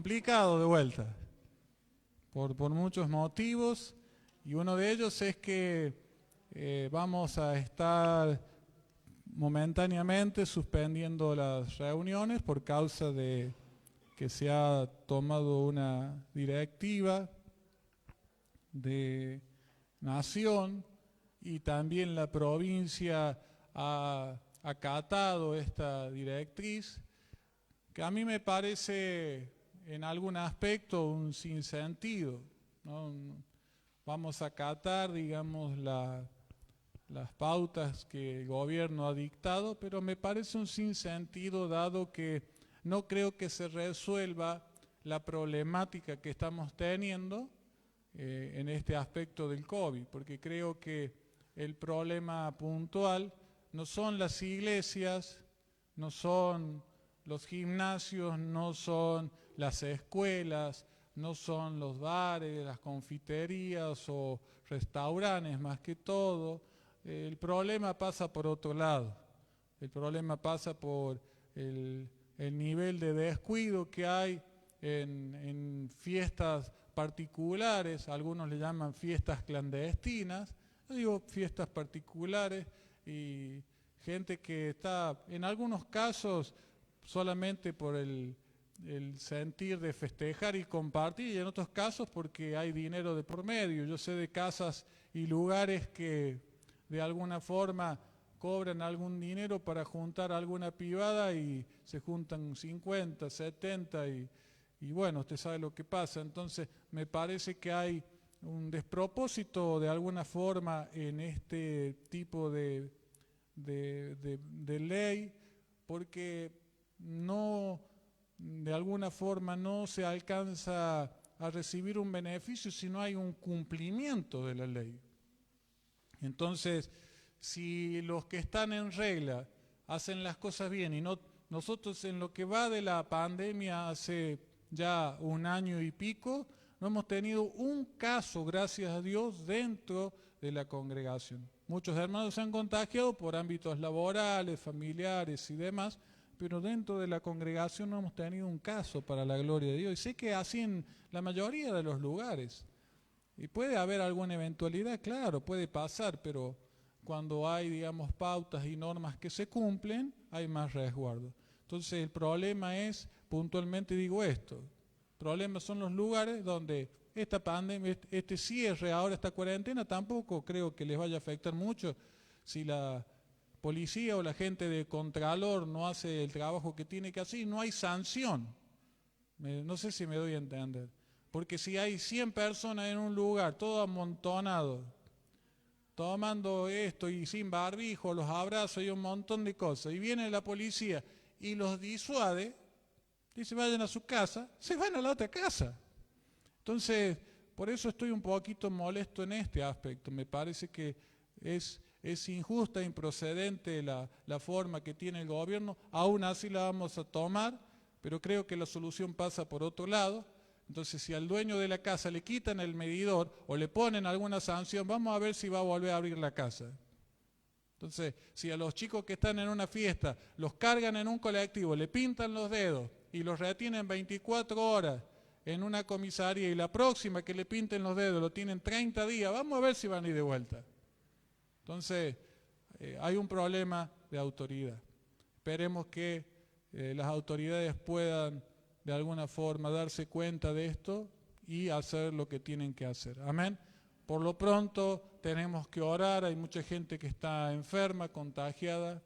complicado de vuelta, por muchos motivos, y uno de ellos es que vamos a estar momentáneamente suspendiendo las reuniones por causa de que se ha tomado una directiva de nación y también la provincia ha acatado esta directriz, que a mí me parece en algún aspecto un sinsentido, ¿no? Vamos a acatar, digamos, las pautas que el gobierno ha dictado, pero me parece un sinsentido dado que no creo que se resuelva la problemática que estamos teniendo en este aspecto del COVID, porque creo que el problema puntual no son las iglesias, no son los gimnasios, no son las escuelas, no son los bares, las confiterías o restaurantes más que todo. El problema pasa por otro lado. El problema pasa por el nivel de descuido que hay en fiestas particulares, algunos le llaman fiestas clandestinas, yo digo fiestas particulares, y gente que está en algunos casos solamente por el sentir de festejar y compartir, y en otros casos porque hay dinero de por medio. Yo sé de casas y lugares que de alguna forma cobran algún dinero para juntar alguna pibada y se juntan 50, 70 y bueno, usted sabe lo que pasa. Entonces me parece que hay un despropósito de alguna forma en este tipo de ley, porque no, de alguna forma no se alcanza a recibir un beneficio si no hay un cumplimiento de la ley. Entonces, si los que están en regla hacen las cosas bien y no, nosotros en lo que va de la pandemia hace ya 1 año y pico, no hemos tenido un caso, gracias a Dios, dentro de la congregación. Muchos hermanos se han contagiado por ámbitos laborales, familiares y demás, pero dentro de la congregación no hemos tenido un caso, para la gloria de Dios. Y sé que así en la mayoría de los lugares. Y puede haber alguna eventualidad, claro, puede pasar, pero cuando hay, digamos, pautas y normas que se cumplen, hay más resguardo. Entonces el problema es, puntualmente digo esto, el problema son los lugares donde esta pandemia, este cierre, ahora esta cuarentena, tampoco creo que les vaya a afectar mucho si la policía o la gente de Contralor no hace el trabajo que tiene que hacer, no hay sanción. No sé si me doy a entender. Porque si hay 100 personas en un lugar, todo amontonado, tomando esto y sin barbijo, los abrazos y un montón de cosas, y viene la policía y los disuade, dice vayan a su casa, se van a la otra casa. Entonces, por eso estoy un poquito molesto en este aspecto. Me parece que es injusta, improcedente la forma que tiene el gobierno, aún así la vamos a tomar, pero creo que la solución pasa por otro lado. Entonces, si al dueño de la casa le quitan el medidor o le ponen alguna sanción, vamos a ver si va a volver a abrir la casa. Entonces, si a los chicos que están en una fiesta los cargan en un colectivo, le pintan los dedos y los retienen 24 horas en una comisaría y la próxima que le pinten los dedos lo tienen 30 días, vamos a ver si van a ir de vuelta. Entonces, hay un problema de autoridad. Esperemos que las autoridades puedan de alguna forma darse cuenta de esto y hacer lo que tienen que hacer. Amén. Por lo pronto tenemos que orar, hay mucha gente que está enferma, contagiada.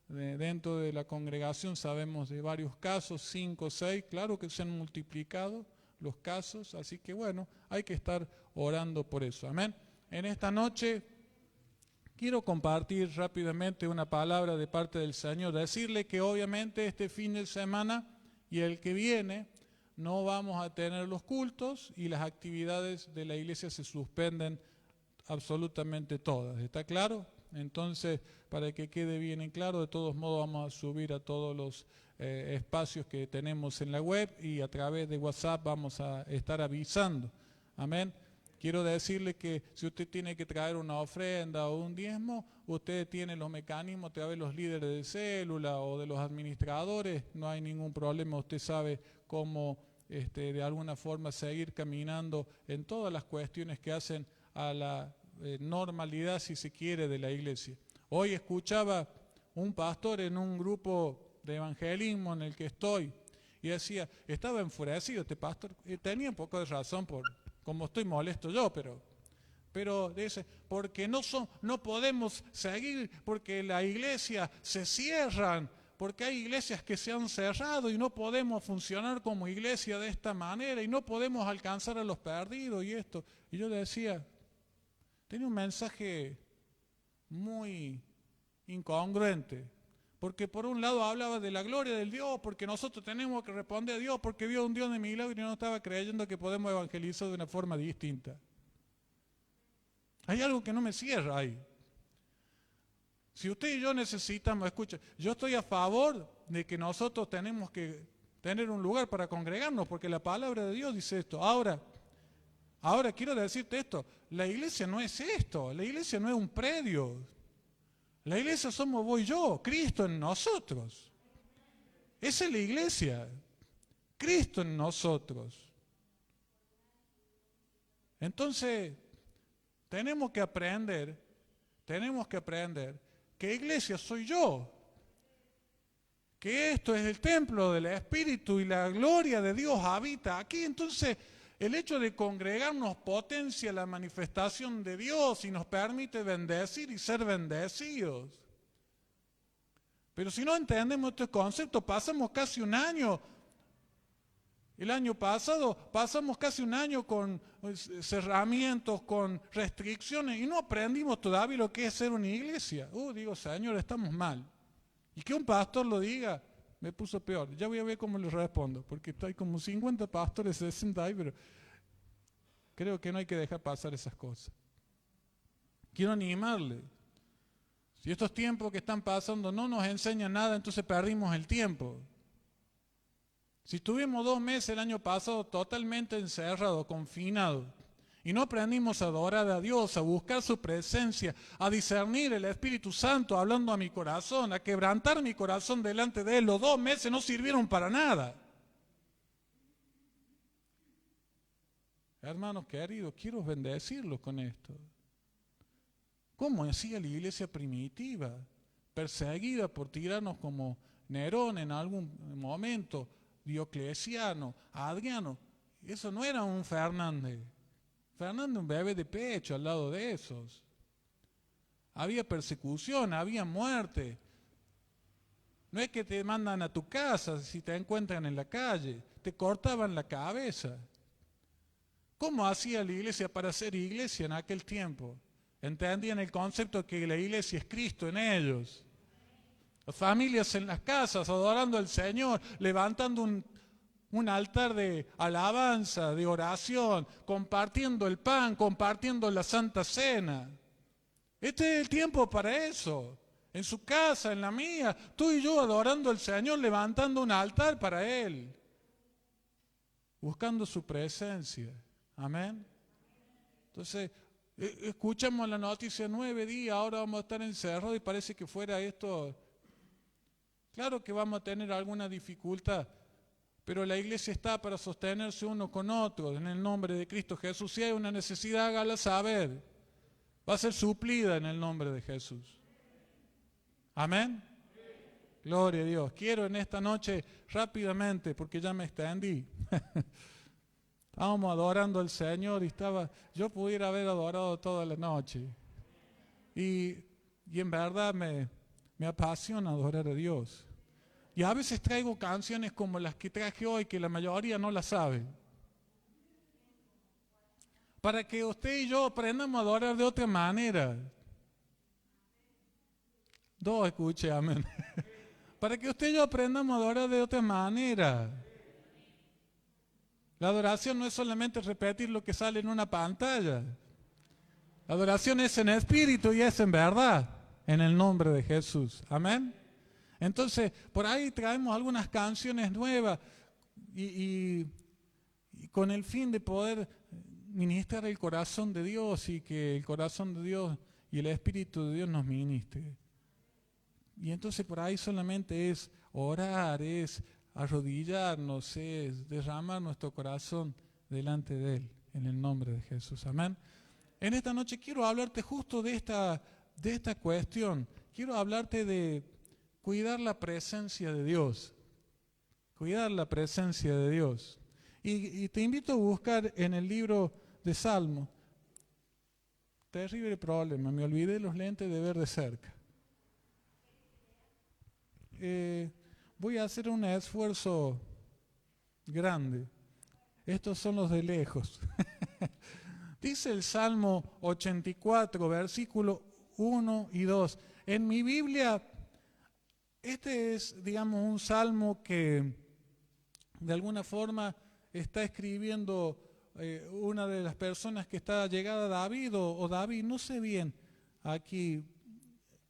Dentro de la congregación sabemos de varios casos, 5 o 6, claro que se han multiplicado los casos, así que bueno, hay que estar orando por eso. Amén. En esta noche quiero compartir rápidamente una palabra de parte del Señor, decirle que obviamente este fin de semana y el que viene no vamos a tener los cultos y las actividades de la iglesia se suspenden absolutamente todas. ¿Está claro? Entonces, para que quede bien en claro, de todos modos vamos a subir a todos los espacios que tenemos en la web y a través de WhatsApp vamos a estar avisando. Amén. Quiero decirle que si usted tiene que traer una ofrenda o un diezmo, usted tiene los mecanismos a través de los líderes de célula o de los administradores, no hay ningún problema, usted sabe cómo de alguna forma seguir caminando en todas las cuestiones que hacen a la normalidad, si se quiere, de la iglesia. Hoy escuchaba un pastor en un grupo de evangelismo en el que estoy y decía, estaba enfurecido este pastor, y tenía un poco de razón por como estoy molesto yo, pero dice, porque no podemos seguir, porque la iglesia se cierran, porque hay iglesias que se han cerrado y no podemos funcionar como iglesia de esta manera y no podemos alcanzar a los perdidos y esto. Y yo le decía, tenía un mensaje muy incongruente, porque por un lado hablaba de la gloria del Dios, porque nosotros tenemos que responder a Dios, porque vio un Dios de milagro y no estaba creyendo que podemos evangelizar de una forma distinta. Hay algo que no me cierra ahí. Si usted y yo necesitamos, escucha, yo estoy a favor de que nosotros tenemos que tener un lugar para congregarnos, porque la palabra de Dios dice esto. Ahora quiero decirte esto, la iglesia no es esto, la iglesia no es un predio, la iglesia somos vos y yo, Cristo en nosotros. Esa es la iglesia, Cristo en nosotros. Entonces, tenemos que aprender que iglesia soy yo, que esto es el templo del Espíritu y la gloria de Dios habita aquí. Entonces, el hecho de congregarnos potencia la manifestación de Dios y nos permite bendecir y ser bendecidos. Pero si no entendemos este concepto, pasamos casi un año. El año pasado pasamos casi un año con cerramientos, con restricciones y no aprendimos todavía lo que es ser una iglesia. Digo, Señor, estamos mal. Y que un pastor lo diga, me puso peor. Ya voy a ver cómo le respondo, porque hay como 50 pastores, 60 ahí, pero creo que no hay que dejar pasar esas cosas. Quiero animarle. Si estos tiempos que están pasando no nos enseñan nada, entonces perdimos el tiempo. Si estuvimos 2 meses el año pasado totalmente encerrados, confinados, y no aprendimos a adorar a Dios, a buscar su presencia, a discernir el Espíritu Santo hablando a mi corazón, a quebrantar mi corazón delante de Él, los 2 meses no sirvieron para nada. Hermanos queridos, quiero bendecirlos con esto. ¿Cómo hacía la iglesia primitiva? Perseguida por tiranos como Nerón en algún momento, Diocleciano, Adriano. Eso no era un Fernández. Fernández un bebé de pecho al lado de esos. Había persecución, había muerte. No es que te mandan a tu casa si te encuentran en la calle, te cortaban la cabeza. ¿Cómo hacía la iglesia para ser iglesia en aquel tiempo? Entendían el concepto de que la iglesia es Cristo en ellos. Las familias en las casas adorando al Señor, levantando un altar de alabanza, de oración, compartiendo el pan, compartiendo la Santa Cena. Este es el tiempo para eso. En su casa, en la mía, tú y yo adorando al Señor, levantando un altar para Él. Buscando su presencia. Amén. Entonces, escuchamos la noticia 9 días, ahora vamos a estar encerrados y parece que fuera esto. Claro que vamos a tener alguna dificultad, pero la iglesia está para sostenerse uno con otro en el nombre de Cristo Jesús. Si hay una necesidad, hágala saber. Va a ser suplida en el nombre de Jesús. Amén. Gloria a Dios. Quiero en esta noche rápidamente, porque ya me extendí. Estábamos adorando al Señor y yo pudiera haber adorado toda la noche. Y en verdad me apasiona adorar a Dios. Y a veces traigo canciones como las que traje hoy, que la mayoría no las sabe. Para que usted y yo aprendamos a adorar de otra manera. Escuche, amén. Para que usted y yo aprendamos a adorar de otra manera. La adoración no es solamente repetir lo que sale en una pantalla. La adoración es en espíritu y es en verdad, en el nombre de Jesús. Amén. Entonces, por ahí traemos algunas canciones nuevas y con el fin de poder ministrar el corazón de Dios y que el corazón de Dios y el Espíritu de Dios nos ministre. Y entonces por ahí solamente es orar, es arrodillarnos, es derramar nuestro corazón delante de Él, en el nombre de Jesús. Amén. En esta noche quiero hablarte justo de esta cuestión. Quiero hablarte de cuidar la presencia de Dios. Cuidar la presencia de Dios. Y te invito a buscar en el libro de Salmos. Terrible problema, me olvidé los lentes de ver de cerca. Voy a hacer un esfuerzo grande. Estos son los de lejos. Dice el Salmo 84, versículo 1 y 2. En mi Biblia, este es, digamos, un salmo que de alguna forma está escribiendo una de las personas que está llegada a David o David, no sé bien, aquí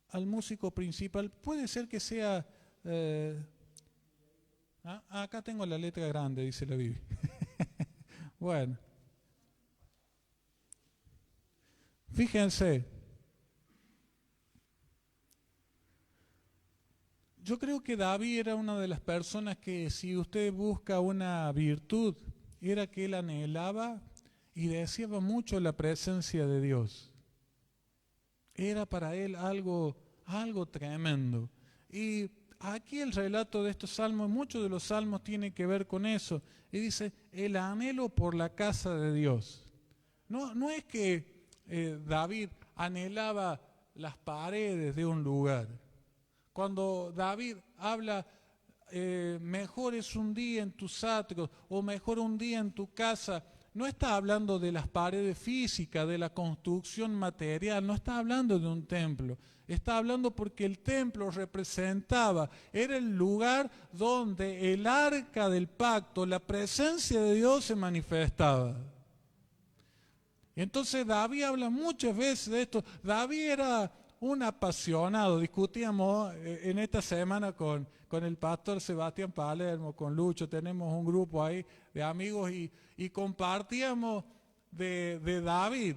al músico principal. Puede ser que sea... acá tengo la letra grande, dice la Biblia. Bueno. Fíjense. Yo creo que David era una de las personas que, si usted busca una virtud, era que él anhelaba y deseaba mucho la presencia de Dios. Era para él algo tremendo. Y aquí el relato de estos salmos, muchos de los salmos tienen que ver con eso. Y dice, el anhelo por la casa de Dios. No es que David anhelaba las paredes de un lugar. Cuando David habla, mejor es un día en tus atrios o mejor un día en tu casa, no está hablando de las paredes físicas, de la construcción material, no está hablando de un templo. Está hablando porque el templo representaba, era el lugar donde el arca del pacto, la presencia de Dios se manifestaba. Y entonces David habla muchas veces de esto. David era un apasionado. Discutíamos en esta semana con el pastor Sebastián Palermo, con Lucho, tenemos un grupo ahí de amigos y compartíamos de David.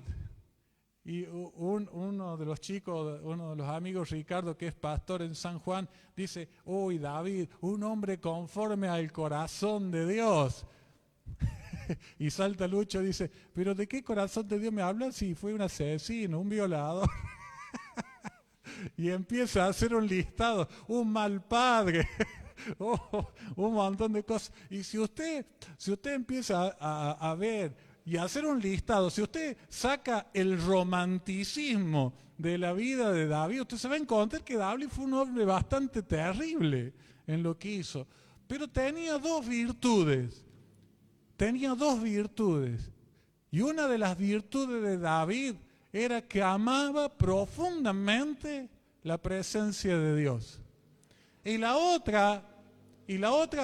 Y uno de los chicos, uno de los amigos, Ricardo, que es pastor en San Juan, dice, uy, David, un hombre conforme al corazón de Dios. Y salta Lucho y dice, pero ¿de qué corazón de Dios me hablan si fue un asesino, un violador? Y empieza a hacer un listado, un mal padre, un montón de cosas. Y si usted empieza a ver y a hacer un listado, si usted saca el romanticismo de la vida de David, usted se va a encontrar que David fue un hombre bastante terrible en lo que hizo. Pero tenía dos virtudes. Y una de las virtudes de David era que amaba profundamente la presencia de Dios. Y la otra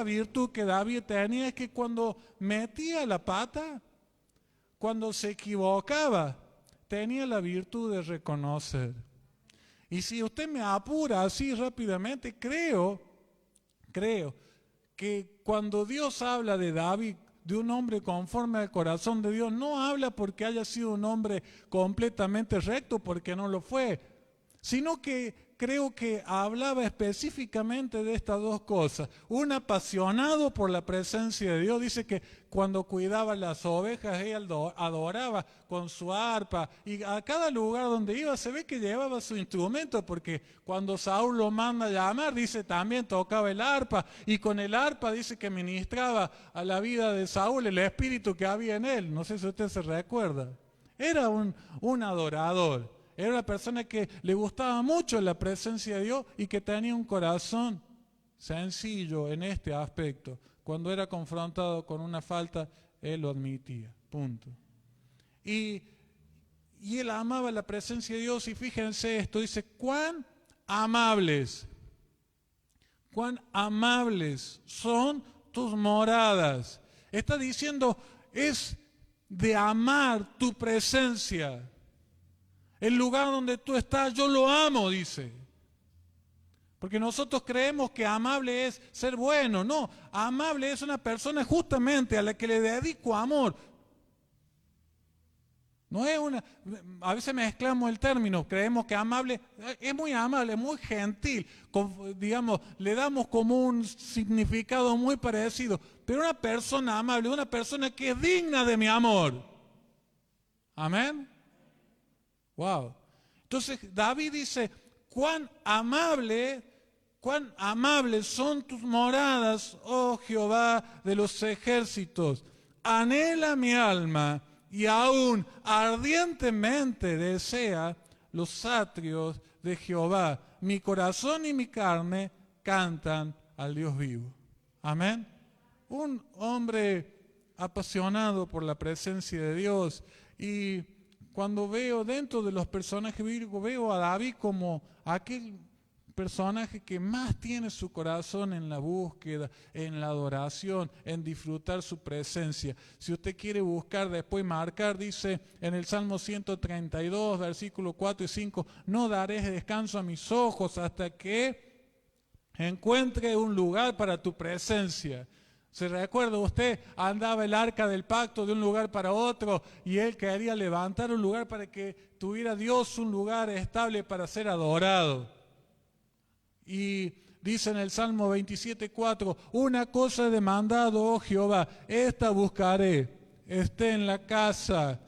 virtud que David tenía es que cuando metía la pata, cuando se equivocaba, tenía la virtud de reconocer. Y si usted me apura así rápidamente, creo que cuando Dios habla de David, de un hombre conforme al corazón de Dios, no habla porque haya sido un hombre completamente recto, porque no lo fue, sino que creo que hablaba específicamente de estas dos cosas. Un apasionado por la presencia de Dios. Dice que cuando cuidaba las ovejas, él adoraba con su arpa. Y a cada lugar donde iba se ve que llevaba su instrumento, porque cuando Saúl lo manda a llamar, dice también tocaba el arpa. Y con el arpa dice que ministraba a la vida de Saúl el espíritu que había en él. No sé si usted se recuerda. Era un adorador. Era una persona que le gustaba mucho la presencia de Dios y que tenía un corazón sencillo en este aspecto. Cuando era confrontado con una falta, él lo admitía. Punto. Y él amaba la presencia de Dios. Y fíjense esto, dice, cuán amables son tus moradas. Está diciendo, es de amar tu presencia. El lugar donde tú estás, yo lo amo, dice. Porque nosotros creemos que amable es ser bueno. No, amable es una persona justamente a la que le dedico amor. No es una, a veces mezclamos el término, creemos que amable, es muy amable, muy gentil, digamos, le damos como un significado muy parecido, pero una persona amable, una persona que es digna de mi amor. Amén. Wow. Entonces David dice, cuán amables son tus moradas, oh Jehová de los ejércitos. Anhela mi alma y aún ardientemente desea los atrios de Jehová. Mi corazón y mi carne cantan al Dios vivo. Amén. Un hombre apasionado por la presencia de Dios. Y cuando veo dentro de los personajes bíblicos, veo a David como aquel personaje que más tiene su corazón en la búsqueda, en la adoración, en disfrutar su presencia. Si usted quiere buscar, después marcar, dice en el Salmo 132, versículos 4 y 5, no daré descanso a mis ojos hasta que encuentre un lugar para tu presencia. ¿Se recuerda? Usted andaba el arca del pacto de un lugar para otro y él quería levantar un lugar para que tuviera Dios un lugar estable para ser adorado. Y dice en el Salmo 27:4, una cosa he demandado, oh Jehová, esta buscaré, esté en la casa,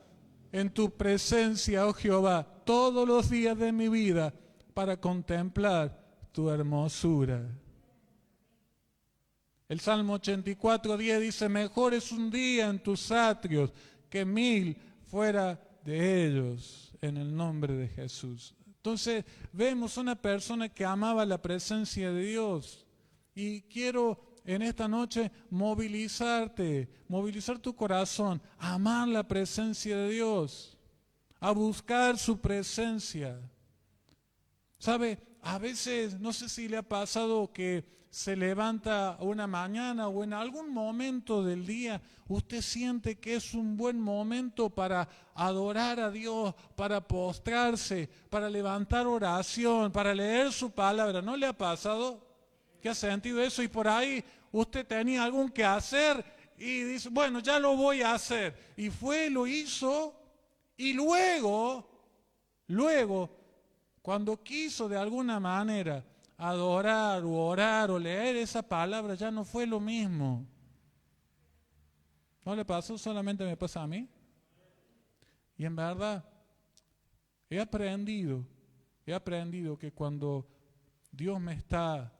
en tu presencia, oh Jehová, todos los días de mi vida, para contemplar tu hermosura. El Salmo 84:10 dice, mejor es un día en tus atrios que 1000 fuera de ellos, en el nombre de Jesús. Entonces vemos una persona que amaba la presencia de Dios. Y quiero en esta noche movilizar tu corazón, a amar la presencia de Dios, a buscar su presencia. ¿Sabe? A veces, no sé si le ha pasado que se levanta una mañana o en algún momento del día, usted siente que es un buen momento para adorar a Dios, para postrarse, para levantar oración, para leer su palabra. ¿No le ha pasado que ha sentido eso? Y por ahí usted tenía algún que hacer y dice, bueno, ya lo voy a hacer. Y fue, lo hizo y luego, cuando quiso de alguna manera adorar o orar o leer esa palabra, ya no fue lo mismo. ¿No le pasó? Solamente me pasa a mí. Y en verdad, he aprendido que cuando Dios me está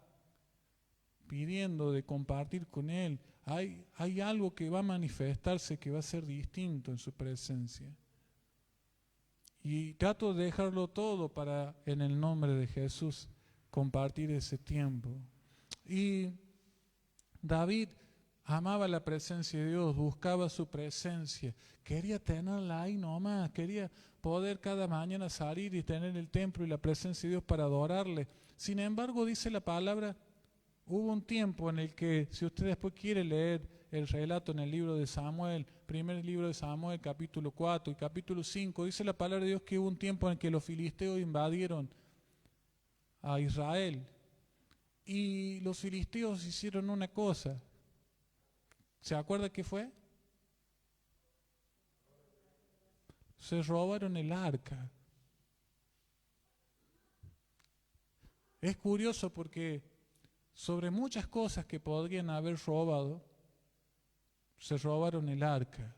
pidiendo de compartir con Él, hay algo que va a manifestarse que va a ser distinto en su presencia. Y trato de dejarlo todo para, en el nombre de Jesús, compartir ese tiempo. Y David amaba la presencia de Dios, buscaba su presencia, quería tenerla ahí nomás, quería poder cada mañana salir y tener el templo y la presencia de Dios para adorarle. Sin embargo, dice la palabra, hubo un tiempo en el que, si usted después quiere leer el relato en el libro de Samuel, primer libro de Samuel, capítulo 4 y capítulo 5, dice la palabra de Dios que hubo un tiempo en el que los filisteos invadieron a Israel. Y los filisteos hicieron una cosa. ¿Se acuerda qué fue? Se robaron el arca. Es curioso porque sobre muchas cosas que podrían haber robado, se robaron el arca.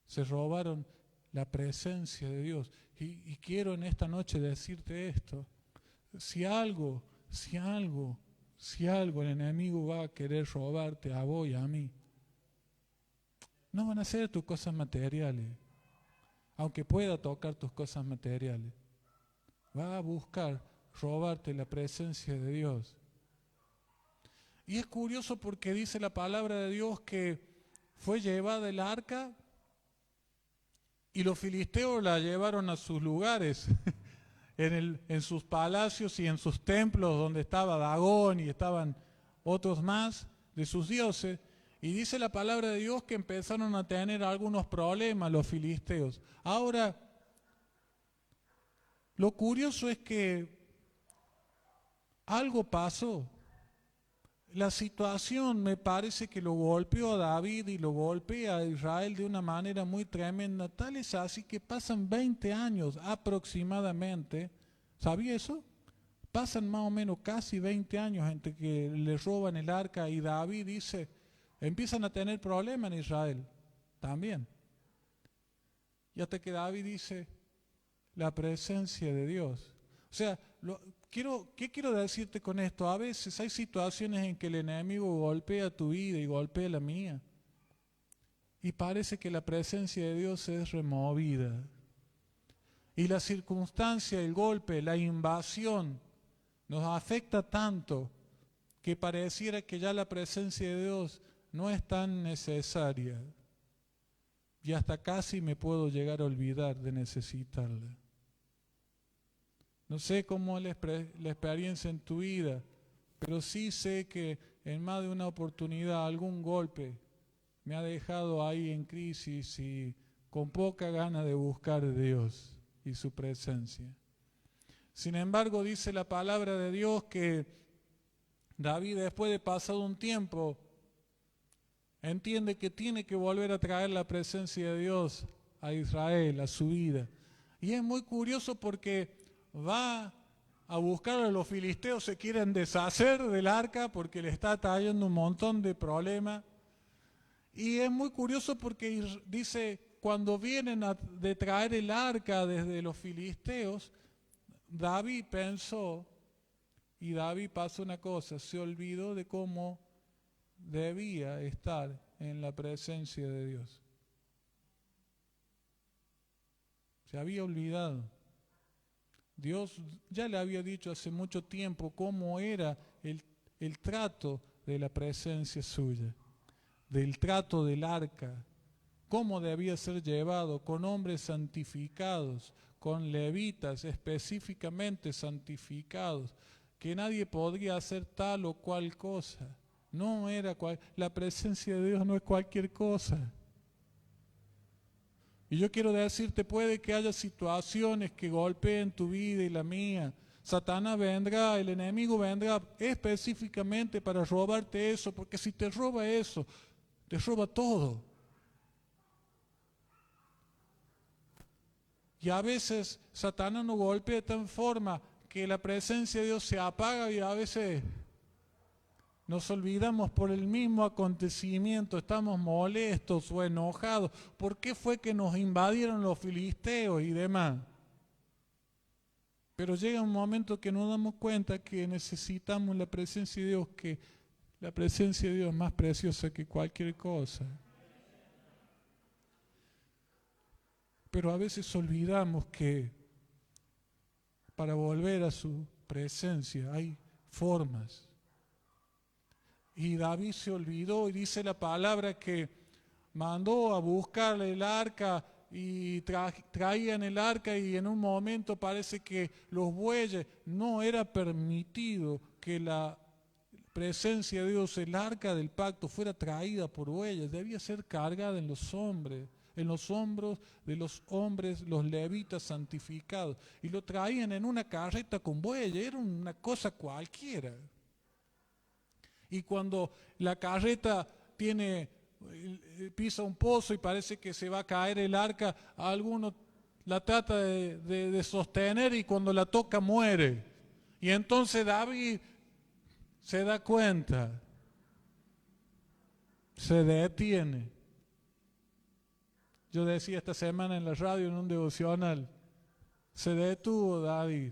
Se robaron la presencia de Dios. Y quiero en esta noche decirte esto. Si algo el enemigo va a querer robarte a vos y a mí, no van a ser tus cosas materiales, aunque pueda tocar tus cosas materiales. Va a buscar robarte la presencia de Dios. Y es curioso porque dice la palabra de Dios que fue llevada el arca y los filisteos la llevaron a sus lugares. En sus palacios y en sus templos donde estaba Dagón y estaban otros más de sus dioses. Y dice la palabra de Dios que empezaron a tener algunos problemas los filisteos. Ahora, lo curioso es que algo pasó. la situación me parece que lo golpeó a David y lo golpea a Israel de una manera muy tremenda. Tal es así que pasan 20 años aproximadamente. ¿Sabía eso? Pasan más o menos casi 20 años entre que le roban el arca y David dice, empiezan a tener problemas en Israel también. Y hasta que David dice, la presencia de Dios. O sea, ¿qué quiero decirte con esto? A veces hay situaciones en que el enemigo golpea tu vida y golpea la mía. Y parece que la presencia de Dios es removida. Y la circunstancia, el golpe, la invasión nos afecta tanto que pareciera que ya la presencia de Dios no es tan necesaria. Y hasta casi me puedo llegar a olvidar de necesitarla. No sé cómo es la experiencia en tu vida, pero sí sé que en más de una oportunidad algún golpe me ha dejado ahí en crisis y con poca gana de buscar a Dios y su presencia. Sin embargo, dice la palabra de Dios que David, después de pasado un tiempo, entiende que tiene que volver a traer la presencia de Dios a Israel, a su vida. Y es muy curioso porque va a buscar a los filisteos, se quieren deshacer del arca porque le está trayendo un montón de problemas. Y es muy curioso porque dice, cuando vienen de traer el arca desde los filisteos, David pensó, y David pasó una cosa, se olvidó de cómo debía estar en la presencia de Dios. Se había olvidado. Dios ya le había dicho hace mucho tiempo cómo era el trato de la presencia suya, del trato del arca, cómo debía ser llevado con hombres santificados, con levitas específicamente santificados, que nadie podría hacer tal o cual cosa. No era la presencia de Dios no es cualquier cosa. Y yo quiero decirte, puede que haya situaciones que golpeen tu vida y la mía. Satanás vendrá, el enemigo vendrá específicamente para robarte eso, porque si te roba eso, te roba todo. Y a veces Satanás nos golpea de tal forma que la presencia de Dios se apaga y a veces nos olvidamos por el mismo acontecimiento, estamos molestos o enojados. ¿Por qué fue que nos invadieron los filisteos y demás? Pero llega un momento que nos damos cuenta que necesitamos la presencia de Dios, que la presencia de Dios es más preciosa que cualquier cosa. Pero a veces olvidamos que para volver a su presencia hay formas. Y David se olvidó y dice la palabra que mandó a buscar el arca y traían el arca y en un momento parece que los bueyes no era permitido que la presencia de Dios, el arca del pacto, fuera traída por bueyes, debía ser cargada en los hombros de los hombres, los levitas santificados, y lo traían en una carreta con bueyes, era una cosa cualquiera. Y cuando la carreta pisa un pozo y parece que se va a caer el arca, alguno la trata de sostener y cuando la toca muere. Y entonces David se da cuenta, se detiene. Yo decía esta semana en la radio en un devocional, se detuvo David,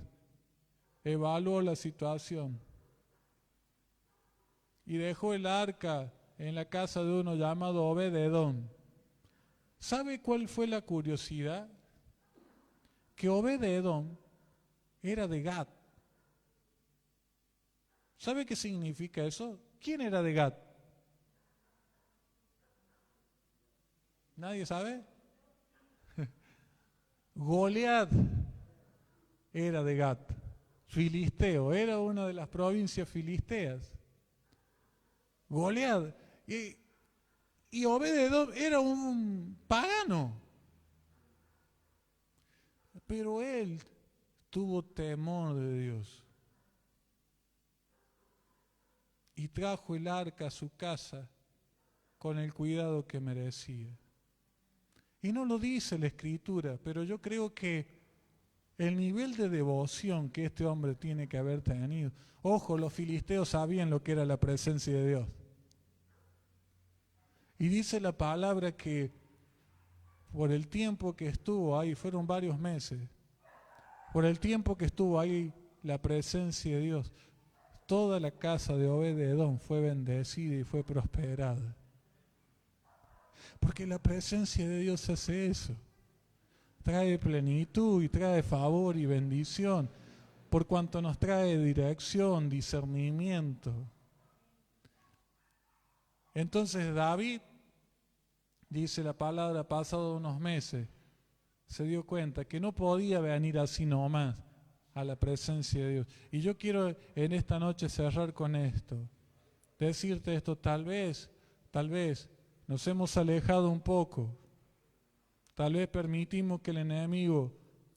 evaluó la situación y dejó el arca en la casa de uno llamado Obed-Edom. ¿Sabe cuál fue la curiosidad? Que Obed-Edom era de Gad. ¿Sabe qué significa eso? ¿Quién era de Gad? ¿Nadie sabe? Goliat era de Gad, filisteo, era una de las provincias filisteas. Goliat. Y Obed-Edom era un pagano. Pero él tuvo temor de Dios. y trajo el arca a su casa con el cuidado que merecía. Y no lo dice la Escritura, pero yo creo que el nivel de devoción que este hombre tiene que haber tenido. Ojo, los filisteos sabían lo que era la presencia de Dios. Y dice la palabra que por el tiempo que estuvo ahí, fueron varios meses, por el tiempo que estuvo ahí la presencia de Dios, toda la casa de Obed-Edom fue bendecida y fue prosperada. Porque la presencia de Dios hace eso. Trae plenitud y trae favor y bendición, por cuanto nos trae dirección, discernimiento. Entonces David, dice la palabra, pasado unos meses, se dio cuenta que no podía venir así nomás a la presencia de Dios. Y yo quiero en esta noche cerrar con esto, decirte esto, tal vez nos hemos alejado un poco, tal vez permitimos que el enemigo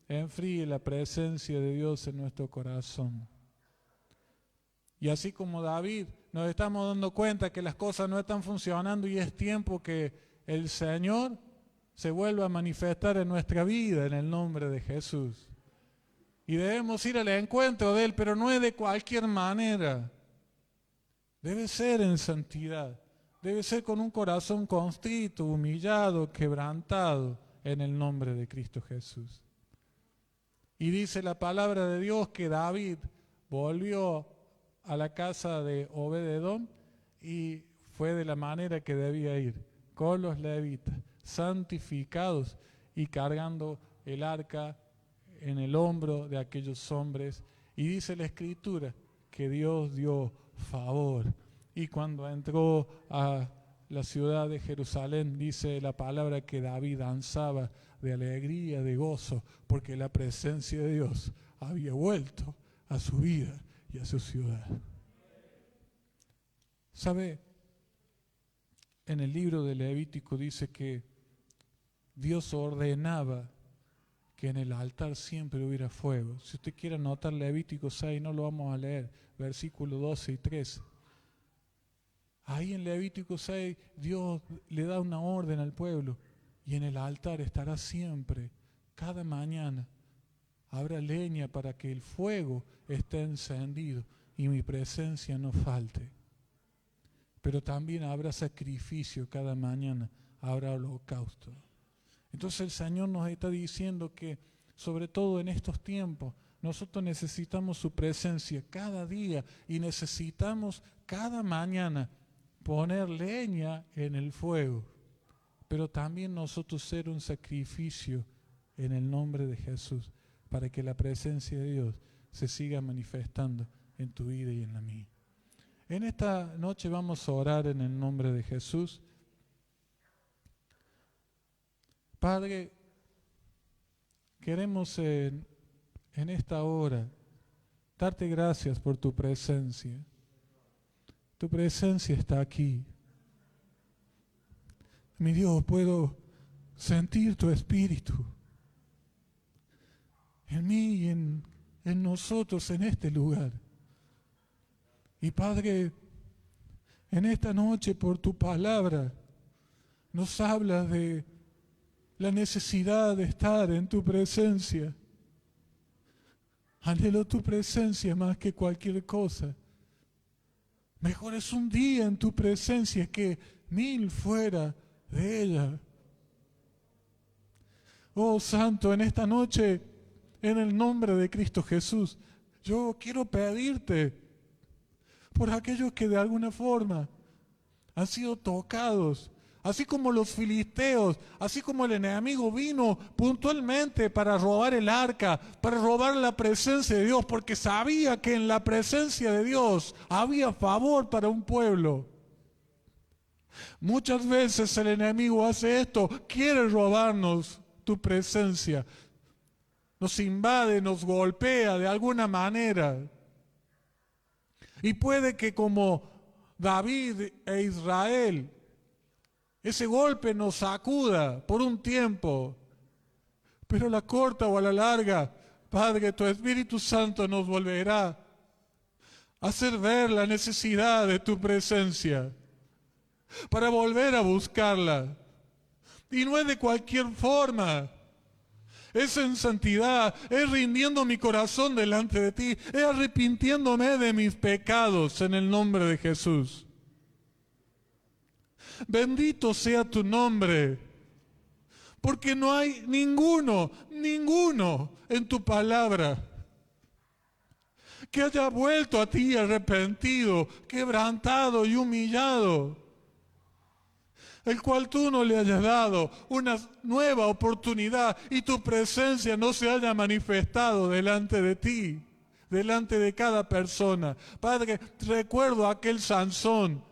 enfríe la presencia de Dios en nuestro corazón. Y así como David, nos estamos dando cuenta que las cosas no están funcionando y es tiempo que el Señor se vuelva a manifestar en nuestra vida en el nombre de Jesús. Y debemos ir al encuentro de Él, pero no es de cualquier manera. Debe ser en santidad. Debe ser con un corazón contrito, humillado, quebrantado en el nombre de Cristo Jesús. Y dice la palabra de Dios que David volvió a la casa de Obed-Edom y fue de la manera que debía ir, con los levitas, santificados y cargando el arca en el hombro de aquellos hombres. Y dice la Escritura que Dios dio favor. Y cuando entró a la ciudad de Jerusalén, dice la palabra que David danzaba de alegría, de gozo, porque la presencia de Dios había vuelto a su vida y a su ciudad. ¿Sabe? En el libro de Levítico dice que Dios ordenaba que en el altar siempre hubiera fuego. Si usted quiere anotar Levítico 6, no lo vamos a leer, versículos 12 y 13. Ahí en Levítico 6 Dios le da una orden al pueblo y en el altar estará siempre, cada mañana, habrá leña para que el fuego esté encendido y mi presencia no falte. Pero también habrá sacrificio cada mañana, habrá holocausto. Entonces el Señor nos está diciendo que, sobre todo en estos tiempos, nosotros necesitamos su presencia cada día y necesitamos cada mañana poner leña en el fuego, pero también nosotros ser un sacrificio en el nombre de Jesús para que la presencia de Dios se siga manifestando en tu vida y en la mía. En esta noche vamos a orar en el nombre de Jesús. Padre, queremos en esta hora darte gracias por tu presencia. Tu presencia está aquí. Mi Dios, puedo sentir tu espíritu en mí y en nosotros en este lugar. Y Padre, en esta noche por tu palabra nos hablas de la necesidad de estar en tu presencia. Anhelo tu presencia más que cualquier cosa. Mejor es un día en tu presencia que 1000 fuera de ella. Oh Santo, en esta noche, en el nombre de Cristo Jesús, yo quiero pedirte por aquellos que de alguna forma han sido tocados, así como los filisteos, así como el enemigo vino puntualmente para robar el arca, para robar la presencia de Dios, porque sabía que en la presencia de Dios había favor para un pueblo. Muchas veces el enemigo hace esto, quiere robarnos tu presencia, nos invade, nos golpea de alguna manera. Y puede que como David e Israel, ese golpe nos sacuda por un tiempo, pero a la corta o a la larga, Padre, tu Espíritu Santo nos volverá hacer ver la necesidad de tu presencia, para volver a buscarla. Y no es de cualquier forma. Es en santidad, es rindiendo mi corazón delante de ti, es arrepintiéndome de mis pecados en el nombre de Jesús. Bendito sea tu nombre, porque no hay ninguno en tu palabra que haya vuelto a ti arrepentido, quebrantado y humillado, el cual tú no le hayas dado una nueva oportunidad y tu presencia no se haya manifestado delante de ti, delante de cada persona. Padre, recuerdo a aquel Sansón,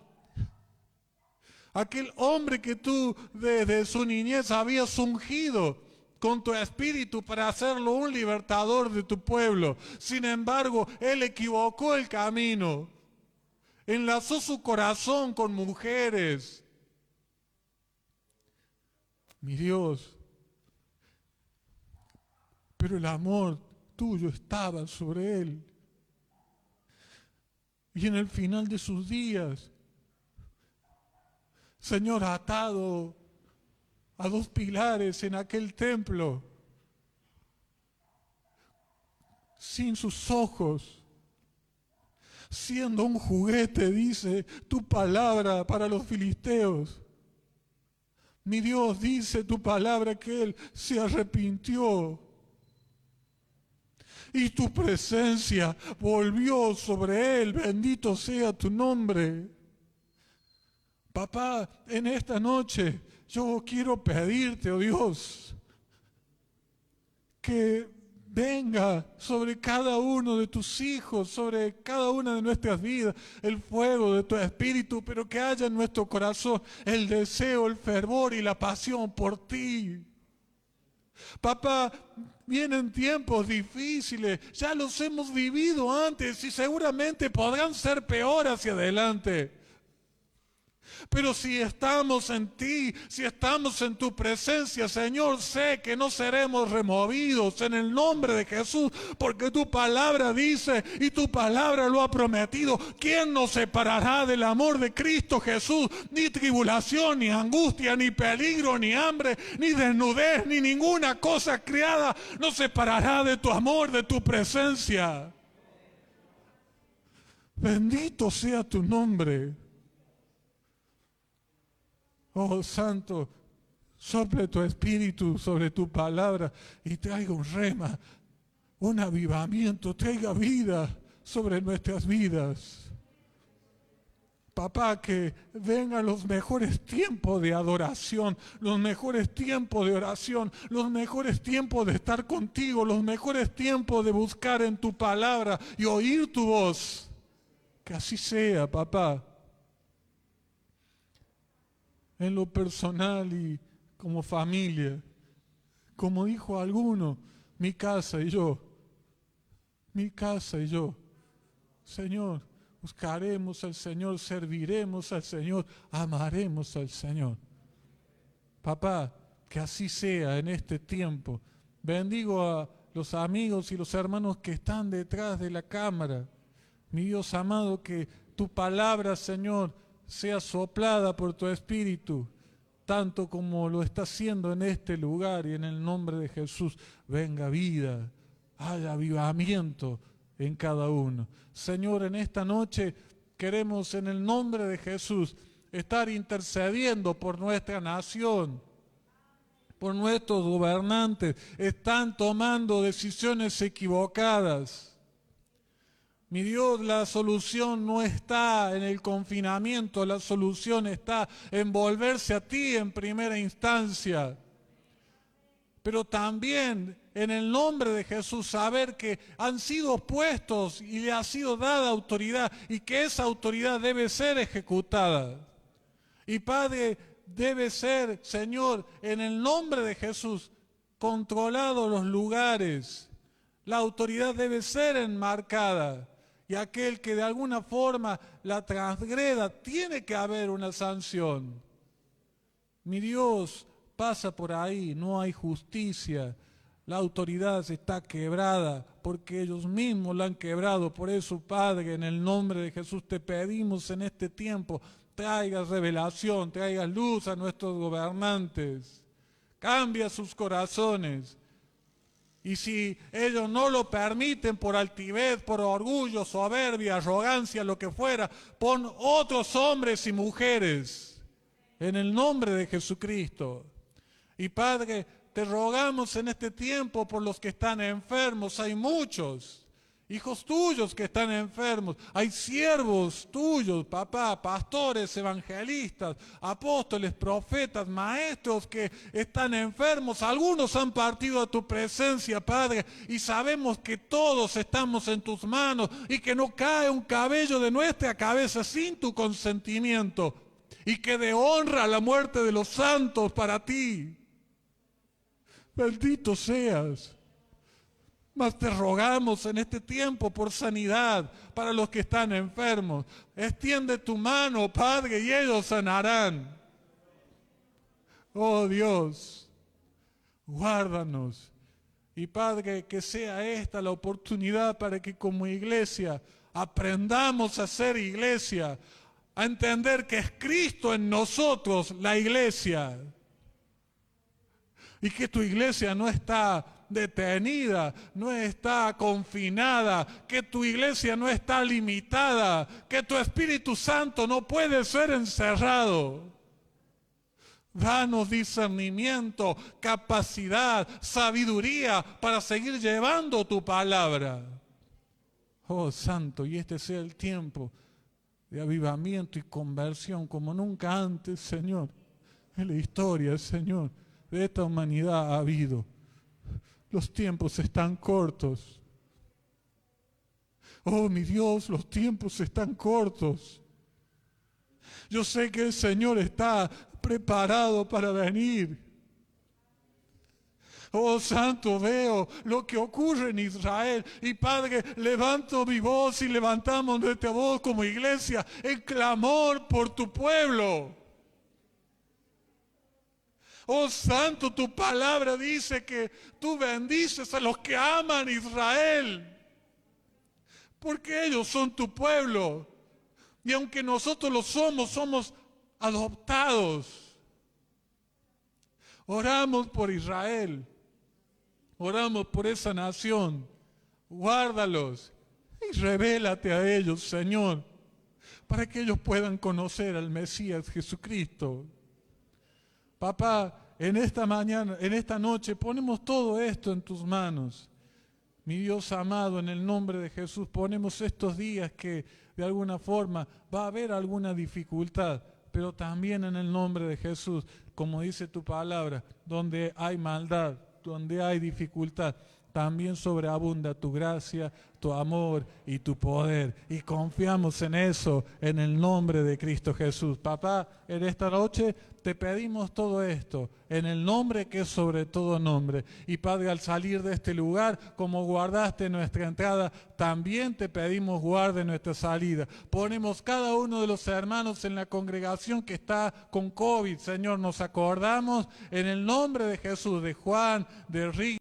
aquel hombre que tú desde su niñez habías ungido con tu espíritu para hacerlo un libertador de tu pueblo. Sin embargo, él equivocó el camino, enlazó su corazón con mujeres. Mi Dios, pero el amor tuyo estaba sobre él. Y en el final de sus días, Señor, atado a dos pilares en aquel templo, sin sus ojos, siendo un juguete, dice tu palabra para los filisteos. Mi Dios, dice tu palabra que él se arrepintió y tu presencia volvió sobre él. Bendito sea tu nombre. Papá, en esta noche yo quiero pedirte, oh Dios, que venga sobre cada uno de tus hijos, sobre cada una de nuestras vidas, el fuego de tu espíritu, pero que haya en nuestro corazón el deseo, el fervor y la pasión por ti. Papá, vienen tiempos difíciles, ya los hemos vivido antes y seguramente podrán ser peor hacia adelante. Pero si estamos en ti, si estamos en tu presencia, Señor, sé que no seremos removidos en el nombre de Jesús, porque tu palabra dice y tu palabra lo ha prometido. ¿Quién nos separará del amor de Cristo Jesús? Ni tribulación, ni angustia, ni peligro, ni hambre, ni desnudez, ni ninguna cosa creada nos separará de tu amor, de tu presencia. Bendito sea tu nombre. Oh Santo, sople tu espíritu sobre tu palabra y traiga un rema, un avivamiento, traiga vida sobre nuestras vidas. Papá, que vengan los mejores tiempos de adoración, los mejores tiempos de oración, los mejores tiempos de estar contigo, los mejores tiempos de buscar en tu palabra y oír tu voz. Que así sea, papá. En lo personal y como familia, como dijo alguno, mi casa y yo, Señor, buscaremos al Señor, serviremos al Señor, amaremos al Señor. Papá, que así sea en este tiempo. Bendigo a los amigos y los hermanos que están detrás de la cámara. Mi Dios amado, que tu palabra, Señor, sea soplada por tu Espíritu, tanto como lo está haciendo en este lugar, y en el nombre de Jesús venga vida, haya avivamiento en cada uno. Señor, en esta noche queremos en el nombre de Jesús estar intercediendo por nuestra nación, por nuestros gobernantes. Están tomando decisiones equivocadas. Mi Dios, la solución no está en el confinamiento, la solución está en volverse a ti en primera instancia. Pero también en el nombre de Jesús saber que han sido puestos y le ha sido dada autoridad y que esa autoridad debe ser ejecutada. Y Padre, debe ser, Señor, en el nombre de Jesús, controlados los lugares. La autoridad debe ser enmarcada. Y aquel que de alguna forma la transgreda, tiene que haber una sanción. Mi Dios, pasa por ahí, no hay justicia, La autoridad está quebrada porque ellos mismos la han quebrado. Por eso, Padre, en el nombre de Jesús te pedimos en este tiempo, traigas revelación, traigas luz a nuestros gobernantes. Cambia sus corazones. Y si ellos no lo permiten por altivez, por orgullo, soberbia, arrogancia, lo que fuera, pon otros hombres y mujeres en el nombre de Jesucristo. Y Padre, te rogamos en este tiempo por los que están enfermos. Hay muchos hijos tuyos que están enfermos. Hay siervos tuyos, papá, pastores, evangelistas, apóstoles, profetas, maestros que están enfermos. Algunos han partido a tu presencia, Padre, y sabemos que todos estamos en tus manos y que no cae un cabello de nuestra cabeza sin tu consentimiento, y que de honra la muerte de los santos para ti. Bendito seas. Mas te rogamos en este tiempo por sanidad para los que están enfermos. Extiende tu mano, Padre, y ellos sanarán. Oh Dios, guárdanos. Y Padre, que sea esta la oportunidad para que como iglesia aprendamos a ser iglesia, a entender que es Cristo en nosotros la iglesia. Y que tu iglesia no está detenida, no está confinada, que tu iglesia no está limitada, que tu Espíritu Santo no puede ser encerrado. Danos discernimiento, capacidad, sabiduría para seguir llevando tu palabra. Oh Santo, y este sea el tiempo de avivamiento y conversión como nunca antes, Señor, en la historia, Señor, de esta humanidad ha habido. Los tiempos están cortos. Oh, mi Dios, los tiempos están cortos. Yo sé que el Señor está preparado para venir. Oh, Santo, veo lo que ocurre en Israel. Y Padre, levanto mi voz y levantamos nuestra voz como iglesia en clamor por tu pueblo. Oh Santo, tu palabra dice que tú bendices a los que aman a Israel, porque ellos son tu pueblo. Y aunque nosotros lo somos adoptados. Oramos por Israel, oramos por esa nación. Guárdalos y revélate a ellos, Señor, para que ellos puedan conocer al Mesías Jesucristo. Papá, en esta mañana, en esta noche, ponemos todo esto en tus manos. Mi Dios amado, en el nombre de Jesús, ponemos estos días que de alguna forma va a haber alguna dificultad, pero también en el nombre de Jesús, como dice tu palabra, donde hay maldad, donde hay dificultad, también sobreabunda tu gracia, tu amor y tu poder. Y confiamos en eso, en el nombre de Cristo Jesús. Papá, en esta noche te pedimos todo esto, en el nombre que es sobre todo nombre. Y Padre, al salir de este lugar, como guardaste nuestra entrada, también te pedimos guarde nuestra salida. Ponemos cada uno de los hermanos en la congregación que está con COVID, Señor, nos acordamos en el nombre de Jesús, de Juan, de Rick,